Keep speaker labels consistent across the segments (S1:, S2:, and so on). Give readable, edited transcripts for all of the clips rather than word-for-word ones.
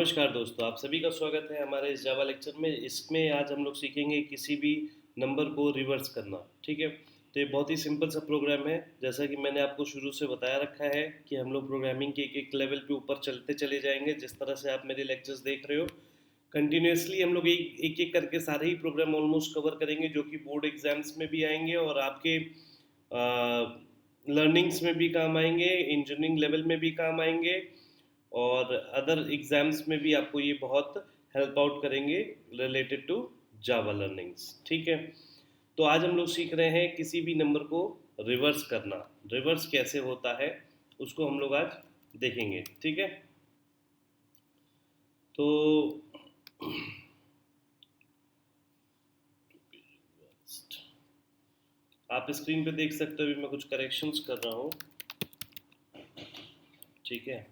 S1: नमस्कार दोस्तों, आप सभी का स्वागत है हमारे इस जावा लेक्चर में। इसमें आज हम लोग सीखेंगे किसी भी नंबर को रिवर्स करना। ठीक है, तो ये बहुत ही सिंपल सा प्रोग्राम है। जैसा कि मैंने आपको शुरू से बताया रखा है कि हम लोग प्रोग्रामिंग के एक एक लेवल पे ऊपर चलते चले जाएंगे। जिस तरह से आप मेरे लेक्चर्स देख रहे हो, कंटिन्यूसली हम लोग एक एक करके सारे ही प्रोग्राम ऑलमोस्ट कवर करेंगे, जो कि बोर्ड एग्जाम्स में भी आएंगे और आपके लर्निंग्स में भी काम आएंगे, इंजीनियरिंग लेवल में भी काम आएंगे और अदर एग्जाम्स में भी आपको ये बहुत हेल्प आउट करेंगे रिलेटेड टू जावा लर्निंग्स। ठीक है, तो आज हम लोग सीख रहे हैं किसी भी नंबर को रिवर्स करना। रिवर्स कैसे होता है उसको हम लोग आज देखेंगे। ठीक है, तो आप स्क्रीन पे देख सकते हो, अभी मैं कुछ करेक्शंस कर रहा हूँ। ठीक है,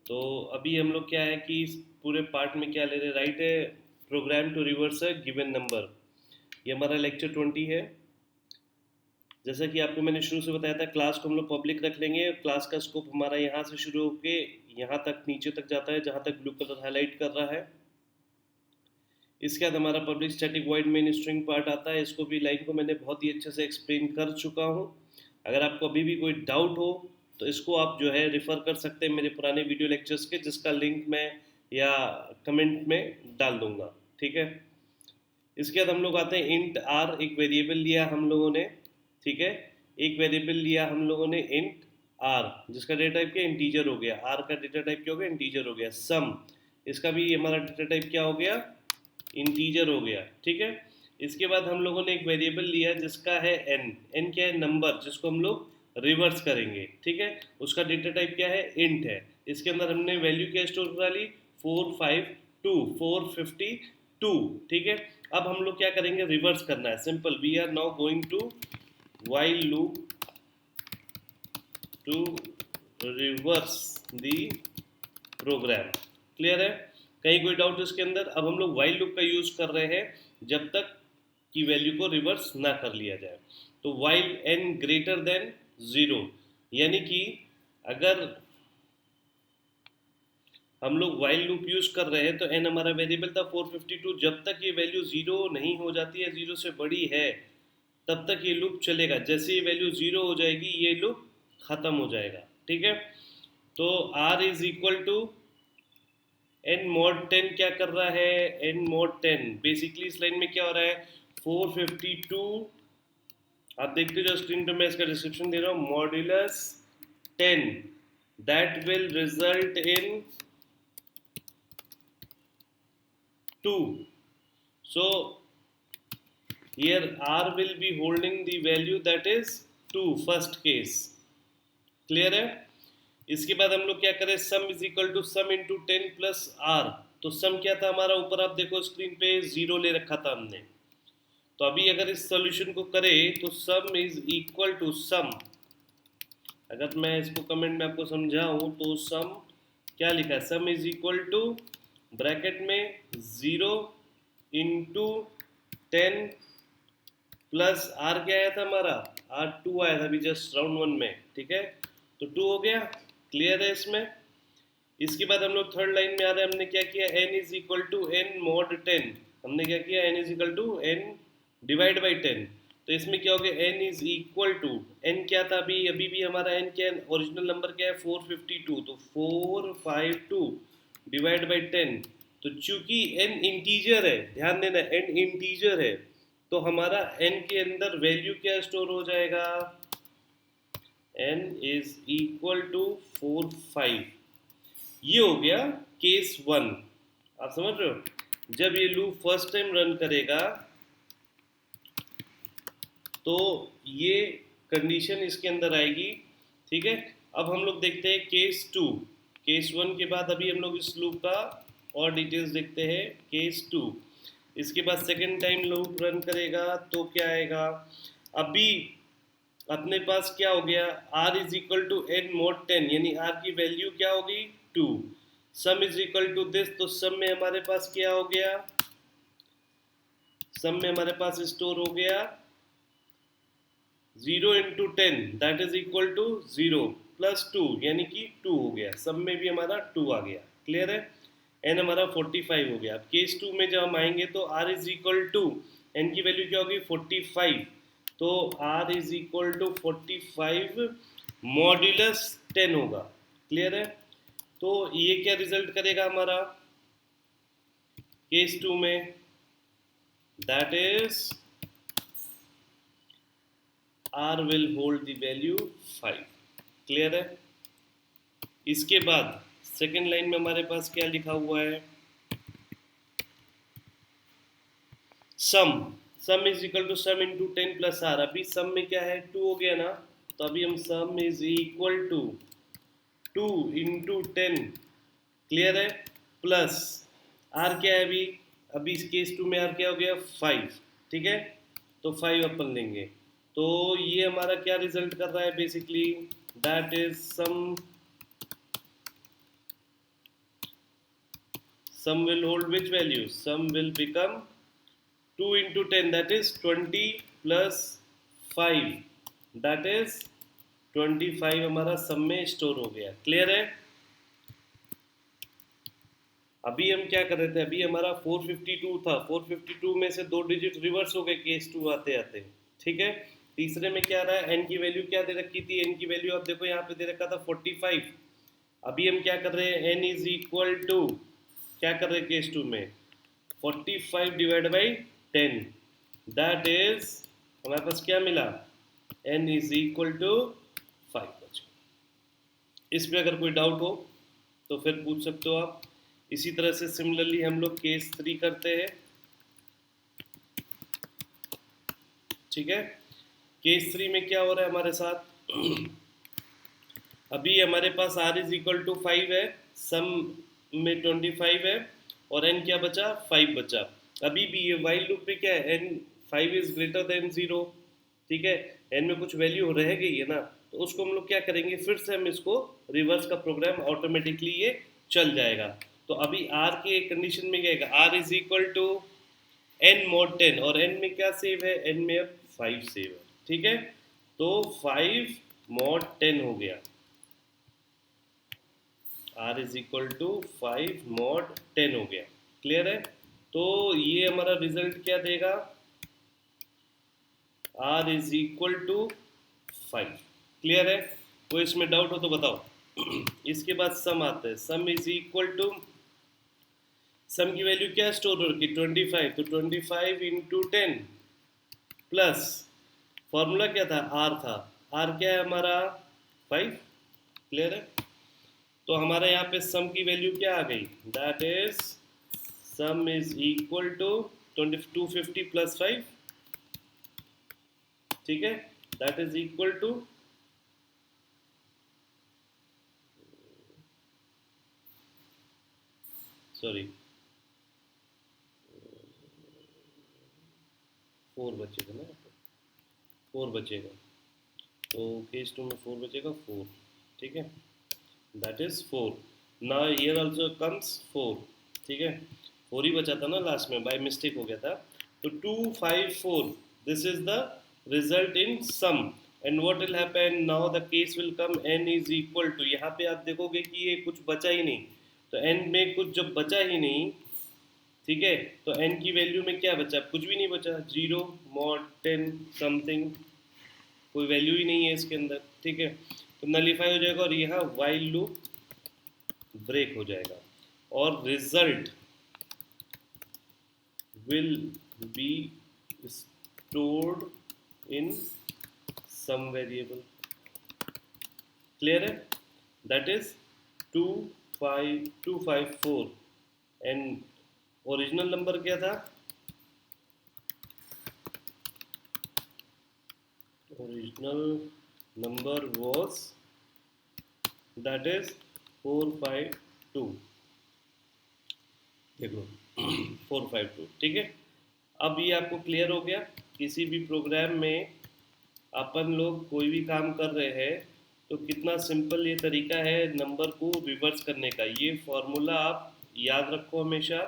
S1: तो अभी हम लोग क्या है कि इस पूरे पार्ट में क्या ले रहे हैं, राइट है program to reverse a given number. ये हमारा लेक्चर 20 है। जैसा कि आपको मैंने शुरू से बताया था, क्लास को हम लोग पब्लिक रख लेंगे। क्लास का स्कोप हमारा यहाँ से शुरू होके यहाँ तक नीचे तक जाता है, जहाँ तक ब्लू कलर हाईलाइट कर रहा है। इसके बाद हमारा public static void main string part आता है। इसको भी लाइन को मैंने बहुत ही अच्छे से एक्सप्लेन कर चुका हूँ। अगर आपको अभी भी कोई डाउट हो तो इसको आप जो है रेफ़र कर सकते हैं मेरे पुराने वीडियो लेक्चर्स के, जिसका लिंक मैं या कमेंट में डाल दूंगा। ठीक है, इसके बाद हम लोग आते हैं इंट आर। एक वेरिएबल लिया हम लोगों ने। ठीक है, एक वेरिएबल लिया हम लोगों ने इंट आर, जिसका डेटा टाइप क्या इंटीजर हो गया। आर का डेटा टाइप क्या हो गया, इंटीजर हो गया। सम, इसका भी हमारा डेटा टाइप क्या हो गया, इंटीजर हो गया। ठीक है, इसके बाद हम लोगों ने एक वेरिएबल लिया जिसका है एन। एन क्या है, नंबर, जिसको हम लोग रिवर्स करेंगे। ठीक है, उसका डेटा टाइप क्या है, इंट है। इसके अंदर हमने वैल्यू क्या स्टोर करा ली, 452 452। ठीक है, अब हम लोग क्या करेंगे, रिवर्स करना है। Simple, we are now going to while loop to reverse the program. Clear है, कहीं कोई डाउट इसके अंदर? अब हम लोग वाइल लूप का यूज कर रहे हैं जब तक की वैल्यू को रिवर्स ना कर लिया जाए। तो वाइल एन ग्रेटर देन 0, यानी कि अगर हम लोग वाइल लूप यूज कर रहे हैं तो एन हमारा वेरिएबल था 452। जब तक ये वैल्यू 0 नहीं हो जाती है, 0 से बड़ी है, तब तक ये लूप चलेगा। जैसे ये वैल्यू 0 हो जाएगी, ये लूप खत्म हो जाएगा। ठीक है, तो r is equal to N mod 10 क्या कर रहा है, एन मॉड 10 बेसिकली इस लाइन में क्या हो रहा है, 452। आप देखते जो स्क्रीन पे मैं इसका डिस्क्रिप्शन दे रहा हूँ, modulus 10 that will result in 2। So here r will be holding the value that is 2, first case। Clear है, इसके बाद हम लोग क्या करें, sum is equal to sum into 10 plus R. तो सम क्या था हमारा, ऊपर आप देखो स्क्रीन पे 0 ले रखा था हमने। तो अभी अगर इस सॉल्यूशन को करें तो सम इज इक्वल टू सम, अगर मैं इसको कमेंट में आपको समझाऊं तो सम क्या लिखा है, sum is equal to bracket में 0 इंटू 10 प्लस आर क्या आया था हमारा, आर 2 आया था अभी जस्ट राउंड 1 में। ठीक है, तो 2 हो गया। क्लियर है इसमें? इसके बाद हम लोग थर्ड लाइन में आ रहे हैं, हमने क्या किया, n is equal to N mod 10। हमने क्या किया, n is equal to N divide by 10। तो इसमें क्या हो गया, n is equal to, n क्या था अभी अभी भी हमारा n क्या है, ओरिजिनल नंबर क्या है 452। तो 452 डिवाइड बाई 10। तो चूंकि n इंटीजर है, ध्यान देना n इंटीजर है, तो हमारा n के अंदर वैल्यू क्या स्टोर हो जाएगा, n इज इक्वल टू 45। ये हो गया केस 1। आप समझ रहे हो, जब ये लूप फर्स्ट टाइम रन करेगा तो ये कंडीशन इसके अंदर आएगी। ठीक है, अब हम लोग देखते हैं केस 2। केस 1 के बाद अभी हम लोग इस लूप का और डिटेल्स देखते हैं। केस 2, इसके बाद सेकेंड टाइम लूप रन करेगा तो क्या आएगा, अभी अपने पास क्या हो गया, r is equal to N mod 10, यानी r की वैल्यू क्या होगी 2। Sum is equal to this, तो सम में हमारे पास क्या हो गया, सम में हमारे पास स्टोर हो गया 0 into 10 that is equal to 0 plus 2, यानी कि 2 हो गया। सम में भी हमारा 2 आ गया। क्लियर है। एन हमारा 45 हो गया। अब केस 2 में जब हम आएंगे तो r is equal to n की वैल्यू क्या होगी 45, तो r is equal to 45 modulus 10 होगा। क्लियर है। तो ये क्या रिजल्ट करेगा हमारा केस 2 में, that is r will hold the value 5। Clear है। इसके बाद सेकेंड लाइन में हमारे पास क्या लिखा हुआ है, sum is equal to sum into 10 plus r. अभी सम में क्या है 2 हो गया ना, तो अभी हम sum is equal to 2 into 10, clear है, प्लस आर क्या है अभी, अभी इस केस 2 में आर क्या हो गया 5, ठीक है, तो 5 अपन लेंगे। तो ये हमारा क्या रिजल्ट कर रहा है basically, that is sum will hold which value, sum will become 2 into 10 that is 20 plus 5 that is 25 हमारा सम में स्टोर हो गया। क्लियर है। अभी हम क्या कर रहे थे, अभी हमारा 452 था, 452 में से 2 डिजिट रिवर्स हो गए केस 2 आते आते, ठीक है। तीसरे में क्या रहा है, एन की वैल्यू क्या दे रखी थी, एन की वैल्यू आप देखो यहाँ पे दे रखा था 45। अभी हम क्या कर रहे हैं, एन इज इक्वल टू क्या कर रहे हैं केस 2 में 45 डिवाइड बाई 10, दैट इज हमारे पास क्या मिला, एन इज इक्वल टू 5। इस पे अगर कोई डाउट हो तो फिर पूछ सकते हो आप। इसी तरह से सिमिलरली हम लोग केस 3 करते हैं, ठीक है। केस 3 में क्या हो रहा है हमारे साथ, अभी हमारे पास r इज इक्वल टू 5 है, सम में 25 है और n क्या बचा 5 बचा। अभी भी ये वाइल लूप में क्या है, n 5 इज ग्रेटर देन 0, ठीक है, n में कुछ वैल्यू रह गई है ना, तो उसको हम लोग क्या करेंगे, फिर से हम इसको रिवर्स का प्रोग्राम ऑटोमेटिकली ये चल जाएगा। तो अभी r की एक कंडीशन में क्या है, r is equal to n mod 10 और n में क्या सेव है, n में अब 5 सेव है, ठीक है। तो 5 mod 10 हो गया, r is equal to 5 mod 10 हो गया। क्लियर है। तो ये हमारा रिजल्ट क्या देगा, r is equal to 5। Clear है। कोई इसमें डाउट हो तो बताओ। इसके बाद सम आता है, सम इज इक्वल टू, सम की वैल्यू क्या स्टोर हो रखी 25, तो 25 इंटू 10 प्लस फॉर्मूला क्या था, r था, r क्या है हमारा 5। क्लियर है। तो हमारे यहाँ पे सम की वैल्यू क्या आ गई, that is sum is equal to 250 plus 5, ठीक है, that is equal to sorry 4 बचेगा ना, 4 बचेगा, तो केस 2 में 4 बचेगा 4, ठीक है, that is 4। Now here also comes 4, ठीक है, 4 ही बचा था ना लास्ट में, बाय मिस्टेक हो गया था। तो 254 this is the result in sum and what will happen now, the case will come n is equal to, यहाँ पे आप देखोगे कि ये कुछ बचा ही नहीं, तो n में कुछ जब बचा ही नहीं, ठीक है, तो n की वैल्यू में क्या बचा, कुछ भी नहीं बचा, 0 mod 10 समथिंग, कोई वैल्यू ही नहीं है इसके अंदर, ठीक है, तो नलीफाई हो जाएगा और यहाँ वाइल लूप ब्रेक हो जाएगा और result will be stored in some variable। Clear है। That is 25254 and original number क्या था, original number was that is 452, देखो 452, ठीक है। अब ये आपको क्लियर हो गया, किसी भी प्रोग्राम में अपन लोग कोई भी काम कर रहे हैं तो कितना सिंपल ये तरीका है नंबर को रिवर्स करने का। ये फॉर्मूला आप याद रखो हमेशा,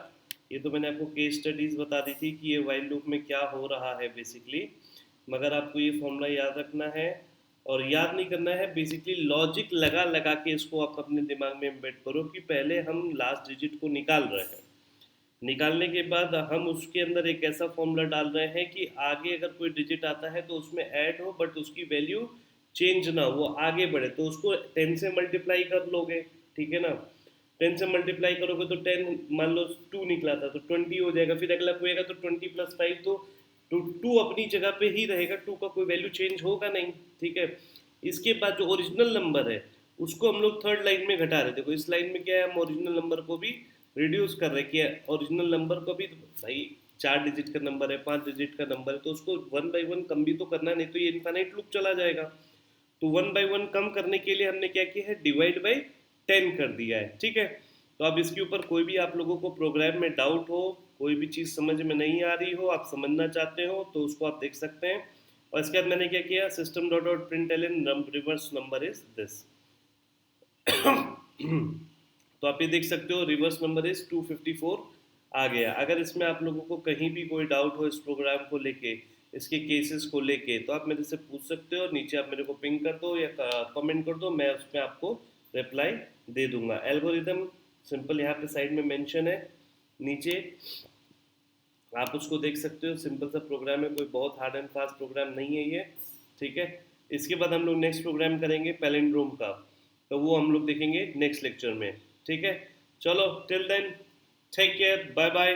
S1: ये तो मैंने आपको केस स्टडीज़ बता दी थी कि ये वाइल लूप में क्या हो रहा है बेसिकली, मगर आपको ये फॉर्मूला याद रखना है और याद नहीं करना है, बेसिकली लॉजिक लगा लगा के इसको आप अपने दिमाग में एम्बेड करो कि पहले हम लास्ट डिजिट को निकाल रहे हैं, निकालने के बाद हम उसके अंदर एक ऐसा फॉर्मूला डाल रहे हैं कि आगे अगर कोई डिजिट आता है तो उसमें ऐड हो बट उसकी वैल्यू चेंज ना हो, वो आगे बढ़े, तो उसको 10 से मल्टीप्लाई कर लोगे, ठीक है ना। 10 से मल्टीप्लाई करोगे तो 10, मान लो 2 निकला था तो 20 हो जाएगा, फिर अगला कोई आएगा तो 20 + 5, तो 2 अपनी जगह पे ही रहेगा, 2 का कोई वैल्यू चेंज होगा नहीं, ठीक है। इसके बाद जो ओरिजिनल नंबर है उसको हम लोग थर्ड लाइन में घटा रहे थे, देखो इस लाइन में क्या है, हम ओरिजिनल नंबर को भी रिड्यूस कर रहे हैं कि ओरिजिनल नंबर को भी, तो भाई 4 डिजिट का नंबर है, 5 डिजिट का नंबर है, तो उसको 1/1 कम भी तो करना, नहीं तो ये इनफाइनाइट लूप चला जाएगा। तो 1/1 कम करने के लिए हमने क्या किया है, डिवाइड बाई 10 कर दिया है, ठीक है। तो अब इसके ऊपर कोई भी आप लोगों को प्रोग्राम में डाउट हो, कोई भी चीज़ समझ में नहीं आ रही हो, आप समझना चाहते हो तो उसको आप देख सकते हैं। और इसके बाद मैंने क्या किया, system dot out println reverse number is this. तो आप ये देख सकते हो रिवर्स नंबर इज 254 आ गया। अगर इसमें आप लोगों को कहीं भी कोई डाउट हो इस प्रोग्राम को लेके, इसके केसेस को लेके, तो आप मेरे से पूछ सकते हो, नीचे आप मेरे को पिंग कर दो या कमेंट कर दो, मैं उसमें आपको रिप्लाई दे दूंगा। एल्गोरिदम सिंपल यहाँ पे साइड में मेंशन है नीचे, आप उसको देख सकते हो, सिंपल सा प्रोग्राम है, कोई बहुत हार्ड एंड फास्ट प्रोग्राम नहीं है ये, ठीक है। इसके बाद हम लोग नेक्स्ट प्रोग्राम करेंगे पैलिंड्रोम का, तो वो हम लोग देखेंगे नेक्स्ट लेक्चर में, ठीक है। चलो till then take care, bye bye.